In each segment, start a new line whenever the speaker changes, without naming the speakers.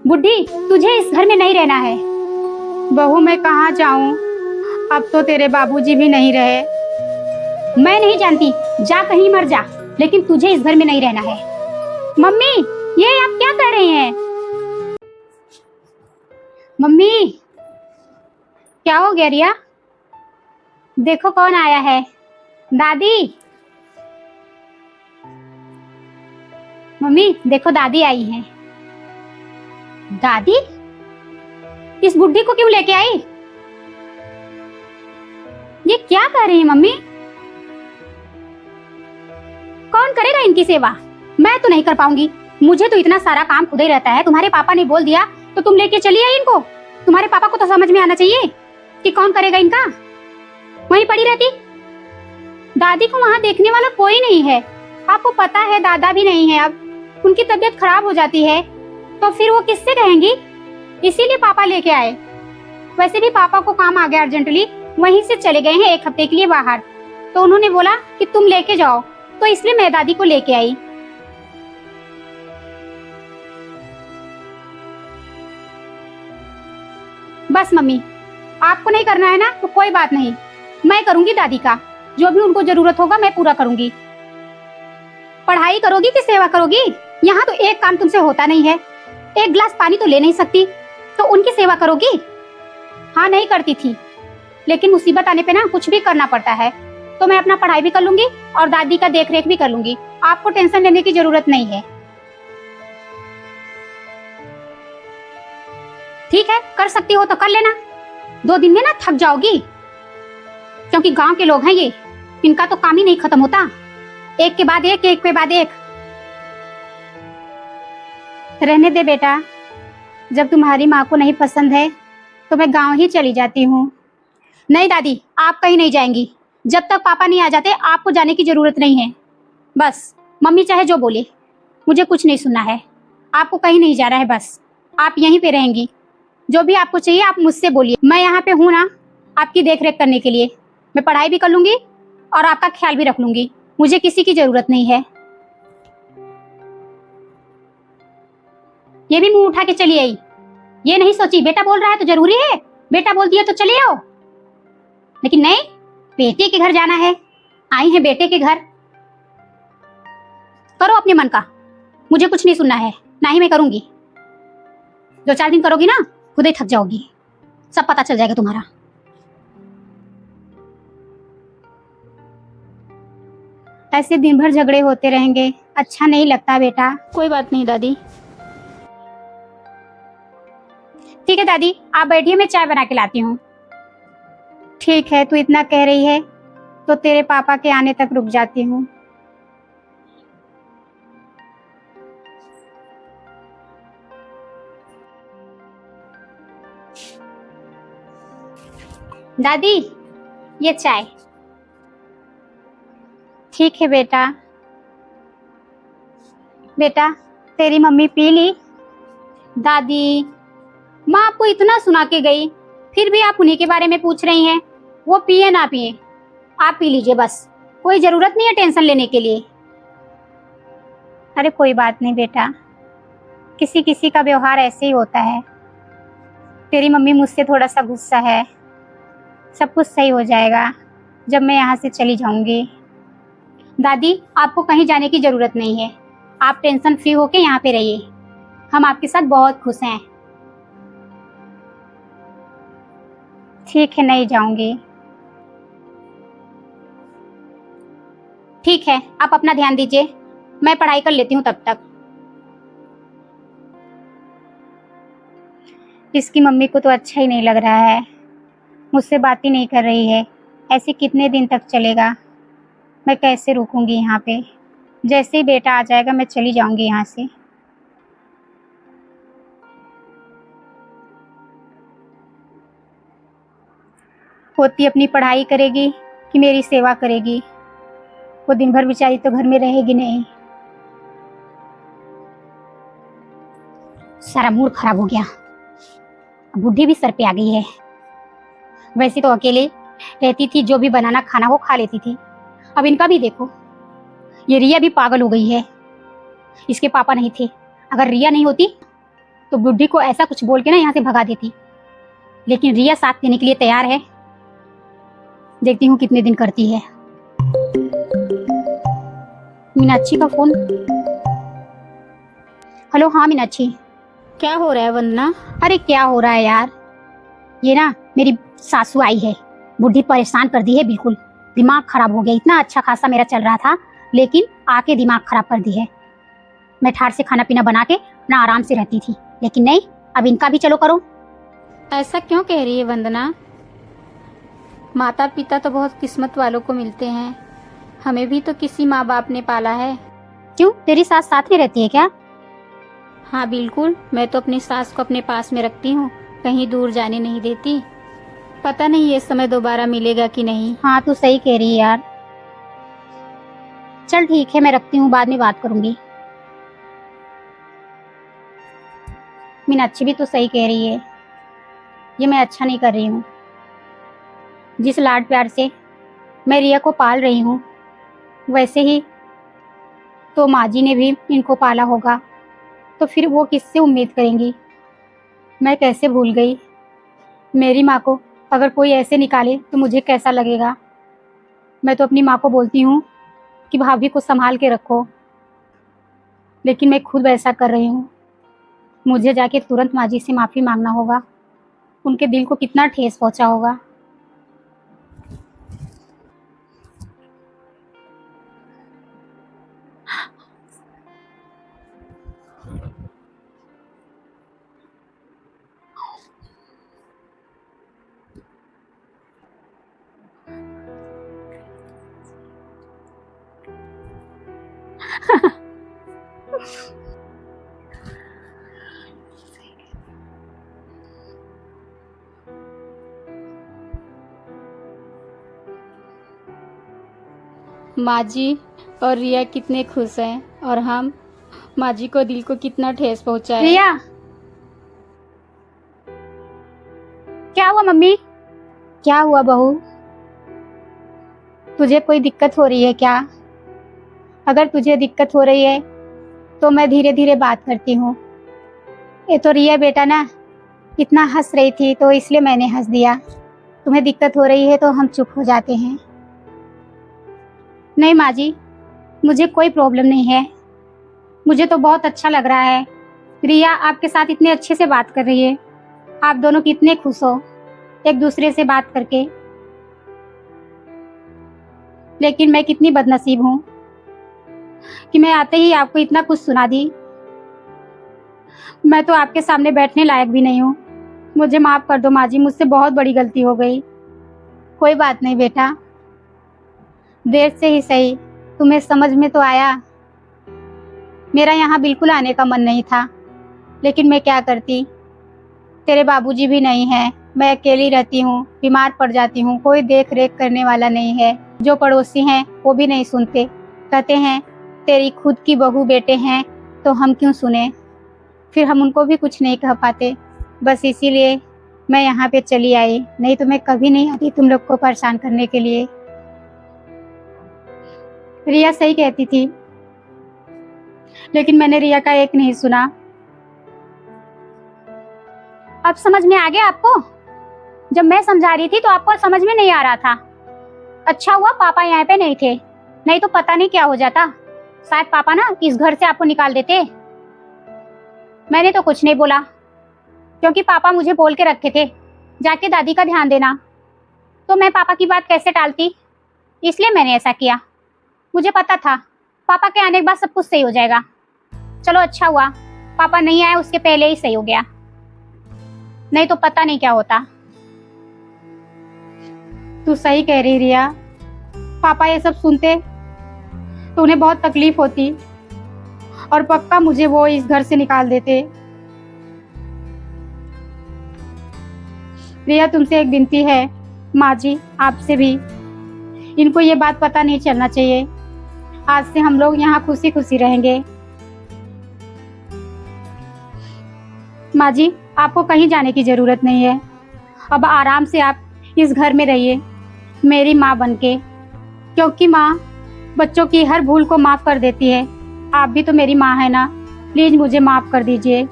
बुड्ढी, तुझे इस घर में नहीं रहना है।
बहू मैं कहाँ जाऊँ? अब तो तेरे बाबूजी भी नहीं रहे।
मैं नहीं जानती, जा कहीं मर जा, लेकिन तुझे इस घर में नहीं रहना है। मम्मी, ये आप क्या कर रही हैं? मम्मी, क्या हो गया रिया? देखो कौन आया है। दादी, मम्मी देखो दादी आई है। दादी, इस बुड्ढी को क्यों लेके आई? ये क्या कर रही है मम्मी? कौन करेगा इनकी सेवा? मैं तो नहीं कर पाऊंगी। मुझे तो इतना सारा काम खुद ही रहता है। तुम्हारे पापा ने बोल दिया तो तुम लेके चली आई इनको। तुम्हारे पापा को तो समझ में आना चाहिए कि कौन करेगा इनका। वहीं पड़ी रहती। दादी को वहां देखने वाला कोई नहीं है। आपको पता है दादा भी नहीं है, अब उनकी तबीयत खराब हो जाती है तो फिर वो किससे कहेंगी? इसीलिए पापा लेके आए। वैसे भी पापा को काम आ गया अर्जेंटली, वहीं से चले गए हैं 1 हफ्ते के लिए बाहर। तो उन्होंने बोला कि तुम लेके जाओ, तो इसलिए मैं दादी को लेके आई। बस मम्मी, आपको नहीं करना है ना तो कोई बात नहीं, मैं करूंगी दादी का। जो भी उनको जरूरत होगा मैं पूरा करूंगी। पढ़ाई करोगी कि सेवा करोगी? यहाँ तो एक काम तुमसे होता नहीं है। एक गिलास पानी तो ले नहीं सकती, तो उनकी सेवा करोगी? हाँ, नहीं करती थी, लेकिन मुसीबत आने पे ना कुछ भी करना पड़ता है। तो मैं अपना पढ़ाई भी कर लूंगी और दादी का देख रेख भी कर लूंगी। आपको टेंशन लेने की जरूरत नहीं है। ठीक है, कर सकती हो तो कर लेना। 2 दिन में ना थक जाओगी, क्योंकि गांव के लोग हैं ये, इनका तो काम ही नहीं खत्म होता। एक के बाद एक, एक के बाद एक। रहने दे बेटा, जब तुम्हारी माँ को नहीं पसंद है तो मैं गांव ही चली जाती हूँ। नहीं दादी, आप कहीं नहीं जाएंगी। जब तक पापा नहीं आ जाते आपको जाने की जरूरत नहीं है। बस मम्मी चाहे जो बोले, मुझे कुछ नहीं सुनना है। आपको कहीं नहीं जाना है, बस आप यहीं पे रहेंगी। जो भी आपको चाहिए आप मुझसे बोलिए। मैं यहाँ पे हूँ ना आपकी देख रेख करने के लिए। मैं पढ़ाई भी कर लूंगी और आपका ख्याल भी रख लूंगी। मुझे किसी की जरूरत नहीं है। ये भी मुंह उठा के चली आई। ये नहीं सोची बेटा बोल रहा है तो जरूरी है, बेटा बोल दिया तो चले आओ। लेकिन नहीं, बेटे के घर जाना है। आई है बेटे के घर, करो अपने मन का। मुझे कुछ नहीं सुनना है, ना ही मैं करूंगी। 2-4 दिन करोगी ना खुद ही थक जाओगी, सब पता चल जाएगा तुम्हारा। ऐसे दिन भर झगड़े होते रहेंगे, अच्छा नहीं लगता बेटा। कोई बात नहीं दादी। ठीक है दादी, आप बैठिए, मैं चाय बना के लाती हूँ। ठीक है, तू इतना कह रही है तो तेरे पापा के आने तक रुक जाती हूँ। दादी, ये चाय। ठीक है बेटा। बेटा, तेरी मम्मी पी ली? दादी, माँ आपको इतना सुना के गई, फिर भी आप उन्हीं के बारे में पूछ रही हैं। वो पिए ना पिए, आप पी लीजिए बस। कोई जरूरत नहीं है टेंशन लेने के लिए। अरे कोई बात नहीं बेटा, किसी किसी का व्यवहार ऐसे ही होता है। तेरी मम्मी मुझसे थोड़ा सा गुस्सा है, सब कुछ सही हो जाएगा जब मैं यहाँ से चली जाऊंगी। दादी, आपको कहीं जाने की जरूरत नहीं है। आप टेंशन फ्री होके यहाँ पे रहिए, हम आपके साथ बहुत खुश हैं। ठीक है, नहीं जाऊंगी। ठीक है, आप अपना ध्यान दीजिए, मैं पढ़ाई कर लेती हूँ तब तक। इसकी मम्मी को तो अच्छा ही नहीं लग रहा है, मुझसे बात ही नहीं कर रही है। ऐसे कितने दिन तक चलेगा? मैं कैसे रुकूंगी यहाँ पे? जैसे ही बेटा आ जाएगा मैं चली जाऊंगी यहाँ से। पोती अपनी पढ़ाई करेगी कि मेरी सेवा करेगी? वो दिन भर बेचारी तो घर में रहेगी नहीं। सारा मूड खराब हो गया, अब बुढ़ी भी सर पे आ गई है। वैसे तो अकेले रहती थी, जो भी बनाना खाना वो खा लेती थी। अब इनका भी देखो, ये रिया भी पागल हो गई है। इसके पापा नहीं थे, अगर रिया नहीं होती तो बुढ़ी को ऐसा कुछ बोल के ना यहाँ से भगा देती, लेकिन रिया साथ देने के लिए तैयार है। देखती हूँ कितने दिन करती है। मीनाक्षी का फोन। हेलो, हाँ मीनाक्षी। क्या हो रहा है वंदना? अरे क्या हो रहा है यार, ये ना मेरी सासू आई है, बुढ़ी परेशान कर दी है, बिल्कुल दिमाग खराब हो गया। इतना अच्छा खासा मेरा चल रहा था, लेकिन आके दिमाग खराब कर दी है। मैं ठार से खाना पीना बना के ना आराम से रहती थी, लेकिन नहीं, अब इनका भी चलो करो। ऐसा क्यों कह रही है वंदना? माता पिता तो बहुत किस्मत वालों को मिलते हैं, हमें भी तो किसी माँ बाप ने पाला है। क्यों, तेरी सास साथ में रहती है क्या? हाँ बिल्कुल, मैं तो अपनी सास को अपने पास में रखती हूँ, कहीं दूर जाने नहीं देती। पता नहीं ये समय दोबारा मिलेगा कि नहीं। हाँ तू सही कह रही है यार। चल ठीक है, मैं रखती हूँ, बाद में बात करूंगी। मीनाक्षी भी तो सही कह रही है, ये मैं अच्छा नहीं कर रही हूँ। जिस लाड प्यार से मैं रिया को पाल रही हूँ, वैसे ही तो माँ जी ने भी इनको पाला होगा, तो फिर वो किससे उम्मीद करेंगी। मैं कैसे भूल गई, मेरी माँ को अगर कोई ऐसे निकाले तो मुझे कैसा लगेगा। मैं तो अपनी माँ को बोलती हूँ कि भाभी को संभाल के रखो, लेकिन मैं खुद वैसा कर रही हूँ। मुझे जाके तुरंत माँ जी से माफ़ी मांगना होगा, उनके दिल को कितना ठेस पहुँचा होगा। माँ जी और रिया कितने खुश हैं, और हम माँ जी को दिल को कितना ठेस पहुँचा है। रिया, क्या हुआ मम्मी? क्या हुआ बहू, तुझे कोई दिक्कत हो रही है क्या? अगर तुझे दिक्कत हो रही है तो मैं धीरे धीरे बात करती हूँ। ये तो रिया बेटा ना इतना हंस रही थी, तो इसलिए मैंने हंस दिया। तुम्हें दिक्कत हो रही है तो हम चुप हो जाते हैं। नहीं माँ जी, मुझे कोई प्रॉब्लम नहीं है, मुझे तो बहुत अच्छा लग रहा है। रिया आपके साथ इतने अच्छे से बात कर रही है, आप दोनों कितने खुश हो एक दूसरे से बात करके। लेकिन मैं कितनी बदनसीब हूँ कि मैं आते ही आपको इतना कुछ सुना दी। मैं तो आपके सामने बैठने लायक भी नहीं हूँ। मुझे माफ कर दो माँ जी, मुझसे बहुत बड़ी गलती हो गई। कोई बात नहीं बेटा, देर से ही सही तुम्हें समझ में तो आया। मेरा यहाँ बिल्कुल आने का मन नहीं था, लेकिन मैं क्या करती, तेरे बाबूजी भी नहीं है, मैं अकेली रहती हूँ, बीमार पड़ जाती हूँ, कोई देख रेख करने वाला नहीं है। जो पड़ोसी हैं वो भी नहीं सुनते, कहते हैं तेरी खुद की बहू बेटे हैं तो हम क्यों सुने। फिर हम उनको भी कुछ नहीं कह पाते, बस इसीलिए मैं यहाँ पे चली आई, नहीं तो मैं कभी नहीं आती तुम लोग को परेशान करने के लिए। रिया सही कहती थी, लेकिन मैंने रिया का एक नहीं सुना। अब समझ में आ गया आपको? जब मैं समझा रही थी तो आपको समझ में नहीं आ रहा था। अच्छा हुआ पापा यहाँ पे नहीं थे, नहीं तो पता नहीं क्या हो जाता। शायद पापा ना इस घर से आपको निकाल देते। मैंने तो कुछ नहीं बोला, क्योंकि पापा मुझे बोल के रखे थे जाके दादी का ध्यान देना, तो मैं पापा की बात कैसे टालती, इसलिए मैंने ऐसा किया। मुझे पता था पापा के आने के बाद सब कुछ सही हो जाएगा। चलो अच्छा हुआ पापा नहीं आए, उसके पहले ही सही हो गया, नहीं तो पता नहीं क्या होता।
तू सही कह रही रिया, पापा ये सब सुनते तो उन्हें बहुत तकलीफ होती, और पक्का मुझे वो इस घर से निकाल देते। रिया तुमसे एक विनती है माँ जी, आपसे भी, इनको ये बात पता नहीं चलना चाहिए। आज से हम लोग यहाँ खुशी खुशी रहेंगे। माँ जी आपको कहीं जाने की जरूरत नहीं है, अब आराम से आप इस घर में रहिए मेरी माँ बनके, क्योंकि माँ बच्चों की हर भूल को माफ कर देती है। आप भी तो मेरी माँ है ना, प्लीज मुझे माफ कर दीजिए।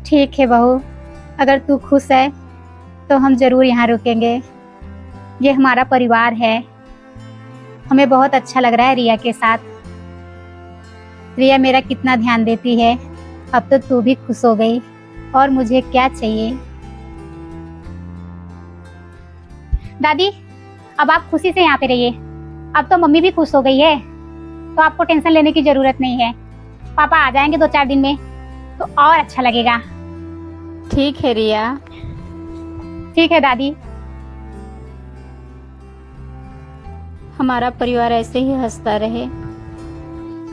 ठीक है बहू, अगर तू खुश है तो हम जरूर यहाँ रुकेंगे। ये हमारा परिवार है, हमें बहुत अच्छा लग रहा है रिया के साथ। रिया मेरा कितना ध्यान देती है, अब तो तू भी खुश हो गई और मुझे क्या चाहिए।
दादी, अब आप खुशी से यहाँ पे रहिए। अब तो मम्मी भी खुश हो गई है, तो आपको टेंशन लेने की जरूरत नहीं है। पापा आ जाएंगे 2-4 दिन में तो और अच्छा लगेगा।
ठीक है रिया।
ठीक है दादी।
हमारा परिवार ऐसे ही हंसता रहे।